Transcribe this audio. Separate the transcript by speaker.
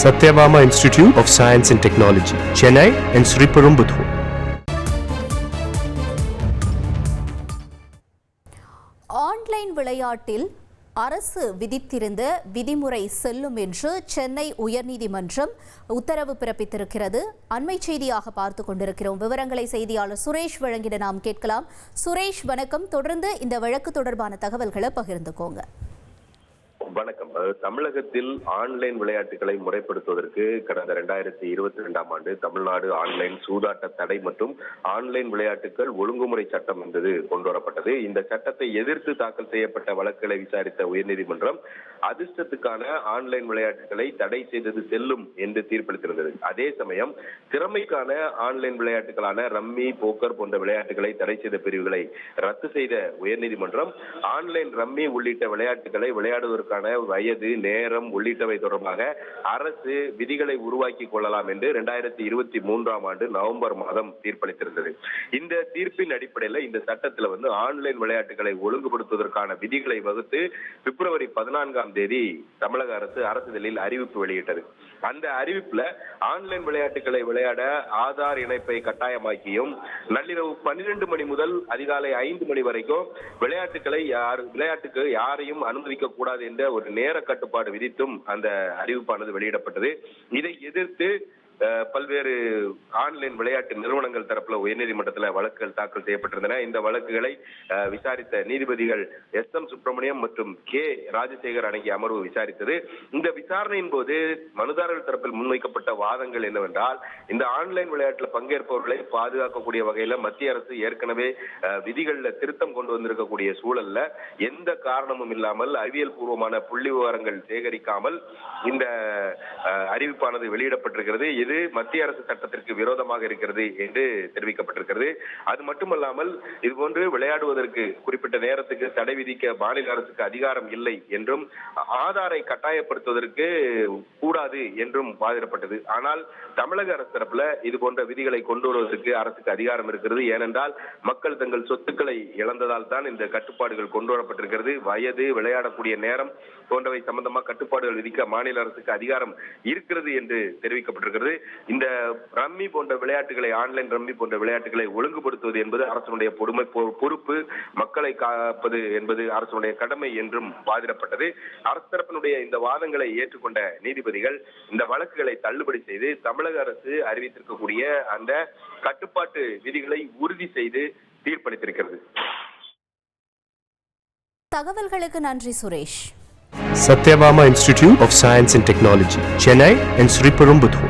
Speaker 1: Satyabama Institute of Science and Technology, Chennai and Sriperumbudur.
Speaker 2: Online விளையாட்டில் அரசு விதித்திருந்த விதிமுறை செல்லும் என்று சென்னை உயர்நீதிமன்றம் உத்தரவு பிறப்பித்திருக்கிறது. அண்மை செய்தியாக பார்த்து கொண்டிருக்கிறோம். விவரங்களை செய்தியாளர் சுரேஷ் வழங்கிட நாம் கேட்கலாம். சுரேஷ், வணக்கம். தொடர்ந்து இந்த வழக்கு தொடர்பான தகவல்களை பகிர்ந்துக்கோங்க.
Speaker 3: வணக்கம். தமிழகத்தில் ஆன்லைன் விளையாட்டுகளை முறைப்படுத்துவதற்கு கடந்த 2022ஆம் ஆண்டு தமிழ்நாடு ஆன்லைன் சூதாட்ட தடை மற்றும் ஆன்லைன் விளையாட்டுகள் ஒழுங்குமுறை சட்டம் என்பது கொண்டுவரப்பட்டது. இந்த சட்டத்தை எதிர்த்து தாக்கல் செய்யப்பட்ட வழக்குகளை விசாரித்த உயர்நீதிமன்றம் அதிர்ஷ்டத்துக்கான ஆன்லைன் விளையாட்டுகளை தடை செய்தது செல்லும் என்று தீர்ப்பளித்திருந்தது. அதே சமயம் திறமைக்கான ஆன்லைன் விளையாட்டுகளான ரம்மி, போக்கர் போன்ற விளையாட்டுகளை தடை செய்த பிரிவுகளை ரத்து செய்த உயர்நீதிமன்றம் ஆன்லைன் ரம்மி உள்ளிட்ட விளையாட்டுகளை விளையாடுவதற்கான வயது, நேரம் உள்ளிட்டவை தொடர்பாக அரசு விதிகளை உருவாக்கி கொள்ளலாம் என்று 2023ஆம் ஆண்டு நவம்பர் மாதம் தீர்ப்பளித்திருந்தது. இந்த தீர்ப்பின் அடிப்படையில் இந்த சட்டத்தில் ஆன்லைன் விளையாட்டுகளை ஒழுங்குபடுத்துவதற்கான விதிகளை வகுத்து பிப்ரவரி 14ஆம் தேதி தமிழக அரசு அரசிதழில் அறிவிப்பு வெளியிட்டது. அந்த அறிவிப்புல ஆன்லைன் விளையாட்டுகளை விளையாட ஆதார் இணைப்பை கட்டாயமாக்கியும் நள்ளிரவு 12 மணி முதல் அதிகாலை 5 மணி வரைக்கும் விளையாட்டுக்கு யாரையும் அனுமதிக்க கூடாது என்ற ஒரு நேர கட்டுப்பாடு விதித்தும் அந்த அறிவிப்பானது வெளியிடப்பட்டது. இதை எதிர்த்து பல்வேறு ஆன்லைன் விளையாட்டு நிறுவனங்கள் தரப்புல உயர்நீதிமன்றத்தில் வழக்குகள் தாக்கல் செய்யப்பட்டிருந்தன. இந்த வழக்குகளை விசாரித்த நீதிபதிகள் SM சுப்பிரமணியம் மற்றும் K ராஜசேகர் அடங்கிய அமர்வு விசாரித்தது. இந்த விசாரணையின் போது மனுதாரர்கள் தரப்பில் முன்வைக்கப்பட்ட வாதங்கள் என்னவென்றால், இந்த ஆன்லைன் விளையாட்டுல பங்கேற்பவர்களை பாதுகாக்கக்கூடிய வகையில மத்திய அரசு ஏற்கனவே விதிகள்ல திருத்தம் கொண்டு வந்திருக்கக்கூடிய சூழல்ல எந்த காரணமும் இல்லாமல் அறிவியல் பூர்வமான புள்ளி விவரங்கள் சேகரிக்காமல் இந்த அறிவிப்பானது வெளியிடப்பட்டிருக்கிறது. இது மத்திய அரசு சட்டத்திற்கு விரோதமாக இருக்கிறது என்று தெரிவிக்கப்பட்டிருக்கிறது. அது மட்டுமல்லாமல் இதுபோன்று விளையாடுவதற்கு குறிப்பிட்ட நேரத்துக்கு தடை விதிக்க மாநில அரசுக்கு அதிகாரம் இல்லை என்றும் ஆதாரை கட்டாயப்படுத்துவதற்கு கூடாது என்றும் வாதிடப்பட்டது. ஆனால் தமிழக அரசு தரப்புல இது போன்ற விதிகளை கொண்டு வருவதற்கு அரசுக்கு அதிகாரம் இருக்கிறது. ஏனென்றால் மக்கள் தங்கள் சொத்துக்களை இழந்ததால் தான் இந்த கட்டுப்பாடுகள் கொண்டு வரப்பட்டிருக்கிறது. வயது, விளையாடக்கூடிய நேரம் போன்றவை சம்பந்தமா கட்டுப்பாடுகள் விதிக்க மாநில அரசுக்கு அதிகாரம் இருக்கிறது என்று தெரிவிக்கப்பட்டிருக்கிறது. இந்த ரம்மி போன்ற விளையாட்டுகளை, ஆன்லைன் ரம்மி போன்ற விளையாட்டுகளை ஒழுங்குபடுத்துவது என்பது அரசுடைய பொறுப்பு, மக்களை காப்பது என்பது அரசுடைய கடமை என்றும் வாதிடப்பட்டது. அரசு தரப்பினுடைய இந்த வாதங்களை ஏற்றுக்கொண்ட நீதிபதிகள் இந்த வழக்குகளை தள்ளுபடி செய்து தமிழக அரசு அறிவித்திருக்கக்கூடிய அந்த கட்டுப்பாட்டு விதிகளை உறுதி செய்து தீர்ப்பளித்திருக்கிறது.
Speaker 2: தகவல்களுக்கு நன்றி Suresh.
Speaker 1: Satyabama Institute of Science and Technology, Chennai and Sriperumbudur.